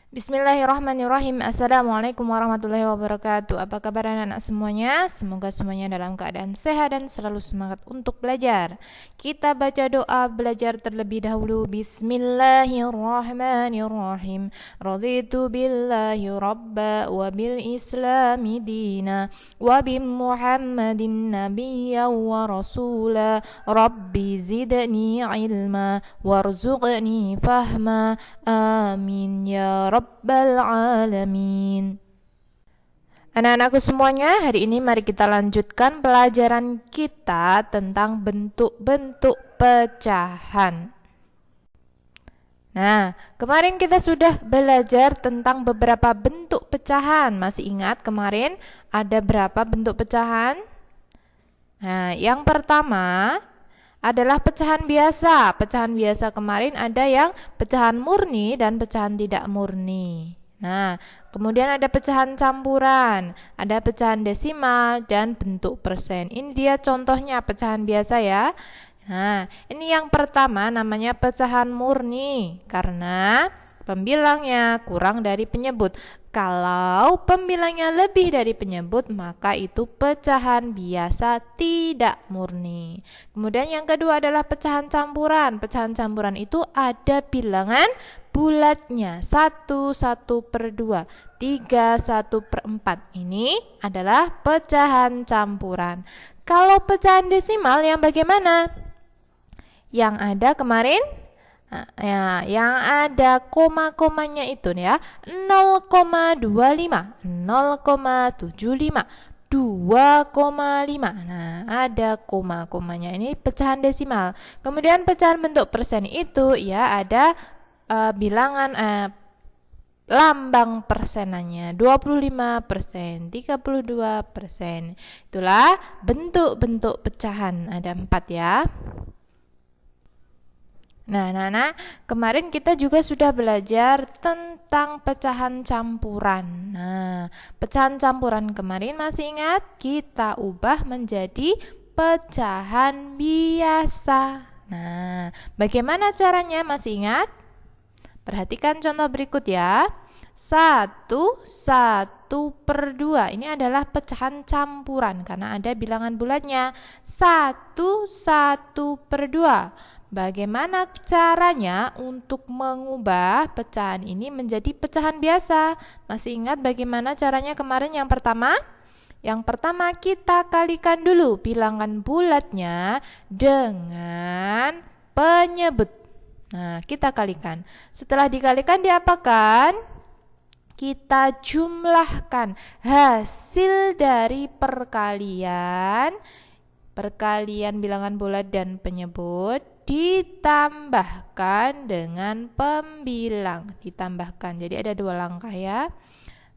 Bismillahirrahmanirrahim. Assalamualaikum warahmatullahi wabarakatuh. Apa kabar anak-anak semuanya? Semoga semuanya dalam keadaan sehat dan selalu semangat untuk belajar. Kita baca doa belajar terlebih dahulu. Bismillahirrahmanirrahim. Raditu billahi rabba wa bil islami dina wa bi muhammadin nabiyya wa rasula. Rabbi zidni ilma warzuqni fahma. Amin ya Rabbal Alamin. Anak-anakku semuanya, hari ini mari kita lanjutkan pelajaran kita tentang bentuk-bentuk pecahan. Nah, kemarin kita sudah belajar tentang beberapa bentuk pecahan. Masih ingat kemarin ada berapa bentuk pecahan? Nah, yang pertama adalah pecahan biasa. Pecahan biasa kemarin ada yang pecahan murni dan pecahan tidak murni. Nah, kemudian ada pecahan campuran, ada pecahan desimal dan bentuk persen. Ini dia contohnya pecahan biasa ya. Nah, ini yang pertama namanya pecahan murni karena pembilangnya kurang dari penyebut. Kalau pembilangnya lebih dari penyebut, maka itu pecahan biasa tidak murni. Kemudian yang kedua adalah pecahan campuran. Pecahan campuran itu ada bilangan bulatnya. 1/1/2, 3/1/4. Ini adalah pecahan campuran. Kalau pecahan desimal yang bagaimana? Yang ada kemarin? Ya, yang ada koma-komanya itu ya 0,25, 0,75, 2,5. Nah, ada koma-komanya. Ini pecahan desimal. Kemudian pecahan bentuk persen itu ya ada bilangan lambang persenannya 25%, 32%. Itulah bentuk-bentuk pecahan. Ada 4 ya. Nah, kemarin kita juga sudah belajar tentang pecahan campuran. Nah, pecahan campuran kemarin masih ingat? Kita ubah menjadi pecahan biasa. Nah, bagaimana caranya? Masih ingat? Perhatikan contoh berikut ya. 1/1/2. Ini adalah pecahan campuran karena ada bilangan bulatnya. 1/1/2. Bagaimana caranya untuk mengubah pecahan ini menjadi pecahan biasa? Masih ingat bagaimana caranya kemarin yang pertama? Yang pertama kita kalikan dulu bilangan bulatnya dengan penyebut. Nah, kita kalikan. Setelah dikalikan diapakan? Kita jumlahkan hasil dari perkalian bilangan bulat dan penyebut ditambahkan dengan pembilang. Ditambahkan. Jadi ada 2 langkah ya.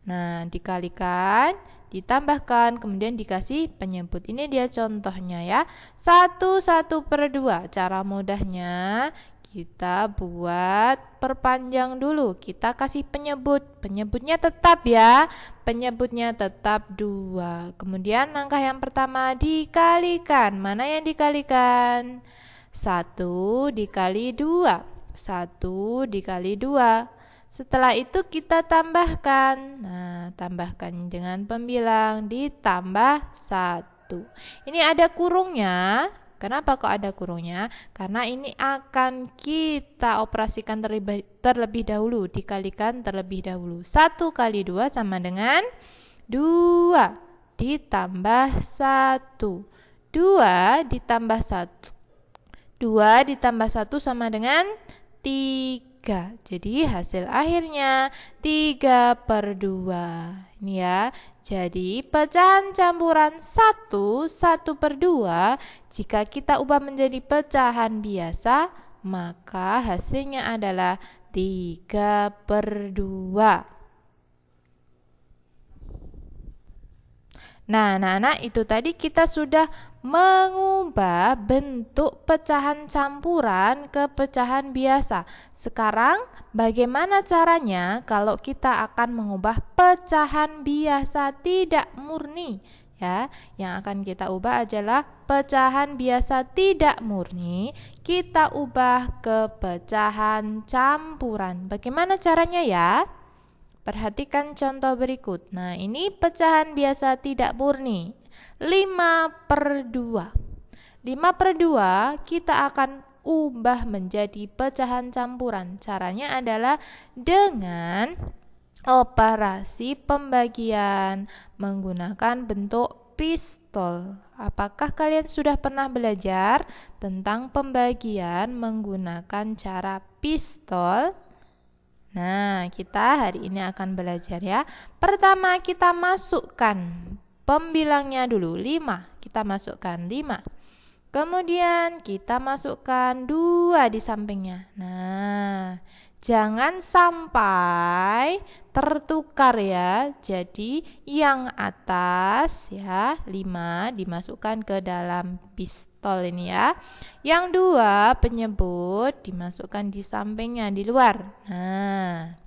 Nah, dikalikan, ditambahkan, kemudian dikasih penyebut. Ini dia contohnya ya. 1/1/2. Cara mudahnya kita buat perpanjang dulu. Kita kasih penyebut. Penyebutnya tetap ya. Penyebutnya tetap 2. Kemudian langkah yang pertama dikalikan. Mana yang dikalikan? 1 dikali 2. 1 dikali 2. Setelah itu kita tambahkan. Nah, tambahkan dengan pembilang ditambah 1. Ini ada kurungnya. Kenapa kok ada kurungnya? Karena ini akan kita operasikan terlebih dahulu. Dikalikan terlebih dahulu. 1 kali 2 sama dengan 2 ditambah 1. 2 ditambah 1. 2 ditambah 1 sama dengan 3. Jadi hasil akhirnya 3/2. Ini ya. Jadi pecahan campuran 1/1/2 jika kita ubah menjadi pecahan biasa, maka hasilnya adalah 3/2. Nah, anak-anak, itu tadi kita sudah mengubah bentuk pecahan campuran ke pecahan biasa. Sekarang, bagaimana caranya kalau kita akan mengubah pecahan biasa tidak murni? Ya, yang akan kita ubah adalah pecahan biasa tidak murni, kita ubah ke pecahan campuran. Bagaimana caranya ya? Perhatikan contoh berikut. Nah, ini pecahan biasa tidak murni. 5/2. 5/2 kita akan ubah menjadi pecahan campuran. Caranya adalah dengan operasi pembagian menggunakan bentuk pistol. Apakah kalian sudah pernah belajar tentang pembagian menggunakan cara pistol? Nah, kita hari ini akan belajar ya. Pertama kita masukkan pembilangnya dulu, 5. Kita masukkan 5. Kemudian kita masukkan 2 di sampingnya. Nah, jangan sampai tertukar ya. Jadi yang atas ya 5 dimasukkan ke dalam pistol ini ya. Yang 2 penyebut dimasukkan di sampingnya di luar. Nah,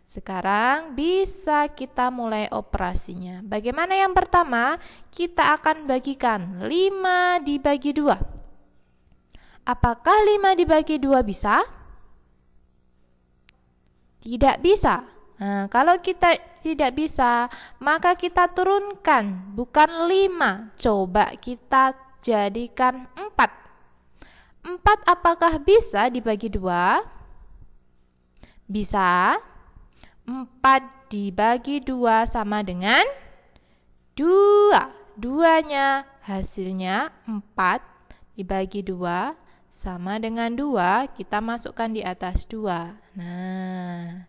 sekarang bisa kita mulai operasinya. Bagaimana yang pertama? Kita akan bagikan 5 dibagi 2. Apakah 5 dibagi 2 bisa? Tidak bisa. Nah, kalau kita tidak bisa, maka kita turunkan, bukan 5. Coba kita jadikan 4. 4 apakah bisa dibagi 2? Bisa. 4 dibagi 2 sama dengan 2. 2-nya hasilnya 4 dibagi 2 sama dengan 2. Kita masukkan di atas 2. Nah,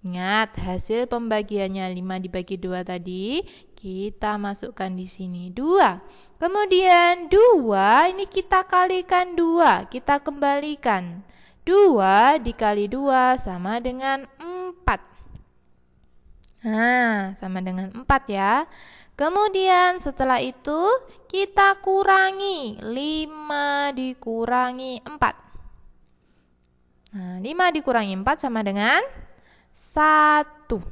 ingat hasil pembagiannya 5 dibagi 2 tadi, kita masukkan di sini 2. Kemudian 2 ini kita kalikan 2, kita kembalikan. 2 dikali 2 sama dengan 4. Nah, sama dengan 4 ya. Kemudian setelah itu kita kurangi 5 dikurangi 4. Nah, 5 dikurangi 4 sama dengan 1.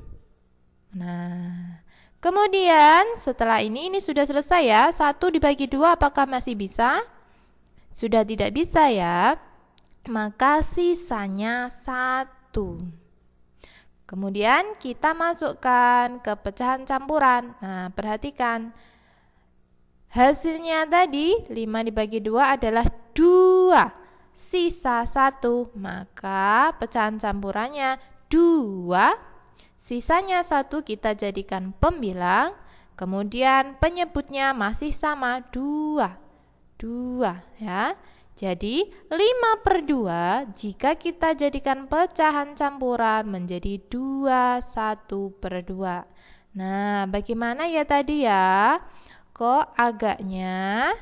Nah, kemudian setelah ini sudah selesai ya. 1 dibagi 2 apakah masih bisa? Sudah tidak bisa ya. Maka sisanya 1. Kemudian kita masukkan ke pecahan campuran. Nah, perhatikan. Hasilnya tadi 5 dibagi 2 adalah 2. Sisa 1. Maka pecahan campurannya 2. Sisanya 1 kita jadikan pembilang. Kemudian penyebutnya masih sama 2. 2 ya. Jadi 5/2 jika kita jadikan pecahan campuran menjadi 21/2. Nah, bagaimana ya tadi ya? Kok agaknya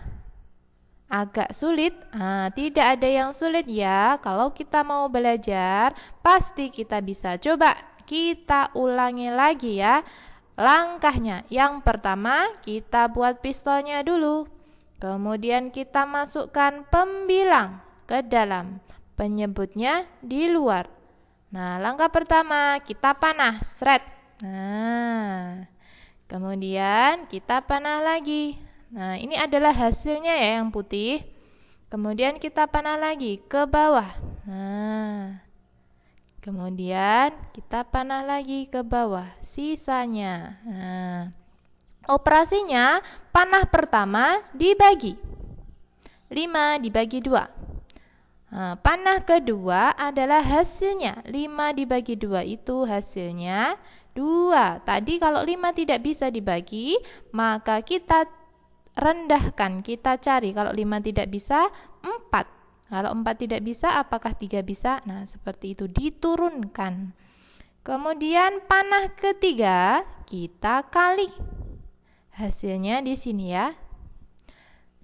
agak sulit? Nah, tidak ada yang sulit ya. Kalau kita mau belajar, pasti kita bisa. Coba kita ulangi lagi ya langkahnya. Yang pertama, kita buat pistolnya dulu. Kemudian kita masukkan pembilang ke dalam, penyebutnya di luar. Nah, langkah pertama kita panah, sret. Nah, kemudian kita panah lagi. Nah, ini adalah hasilnya ya yang putih. Kemudian kita panah lagi ke bawah. Nah, kemudian kita panah lagi ke bawah, sisanya. Nah, operasinya panah pertama dibagi 5 dibagi 2. Nah, panah kedua adalah hasilnya 5 dibagi 2 itu hasilnya 2. Tadi kalau 5 tidak bisa dibagi, maka kita rendahkan, kita cari. Kalau 5 tidak bisa, 4. Kalau 4 tidak bisa, apakah 3 bisa? Nah, seperti itu, diturunkan. Kemudian panah ketiga kita kali. Hasilnya di sini ya.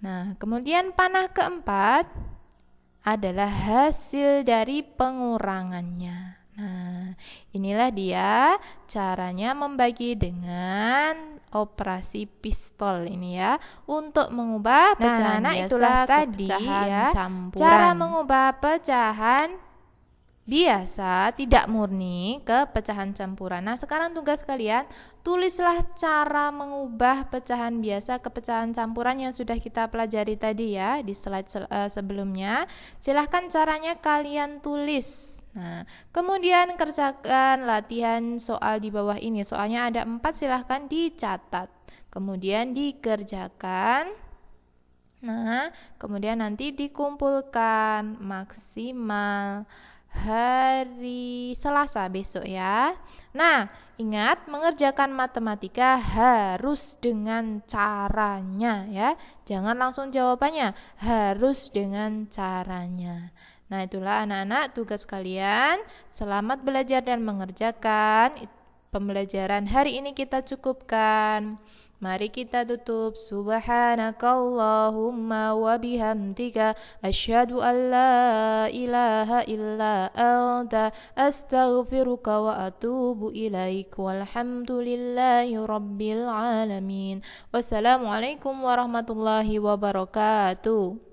Nah, kemudian panah keempat adalah hasil dari pengurangannya. Nah, inilah dia caranya membagi dengan operasi pistol ini ya, untuk mengubah pecahan biasa itulah tadi ya, campuran. Cara mengubah pecahan biasa tidak murni ke pecahan campuran. Nah, sekarang tugas kalian, tulislah cara mengubah pecahan biasa ke pecahan campuran yang sudah kita pelajari tadi ya di slide sebelumnya. Silahkan caranya kalian tulis. Nah, kemudian kerjakan latihan soal di bawah ini. Soalnya ada 4, silahkan dicatat. Kemudian dikerjakan. Nah, kemudian nanti dikumpulkan maksimal hari Selasa besok ya. Nah, ingat mengerjakan matematika harus dengan caranya ya. Jangan langsung jawabannya, harus dengan caranya. Nah, itulah anak-anak tugas kalian. Selamat belajar dan mengerjakan. Pembelajaran hari ini kita cukupkan. Mari kita tutup. Subhanakallahumma wa bihamdika asyhadu an la ilaha illa anta astaghfiruka wa atubu ilaik. Walhamdulillahi rabbil alamin. Wassalamualaikum warahmatullahi wabarakatuh.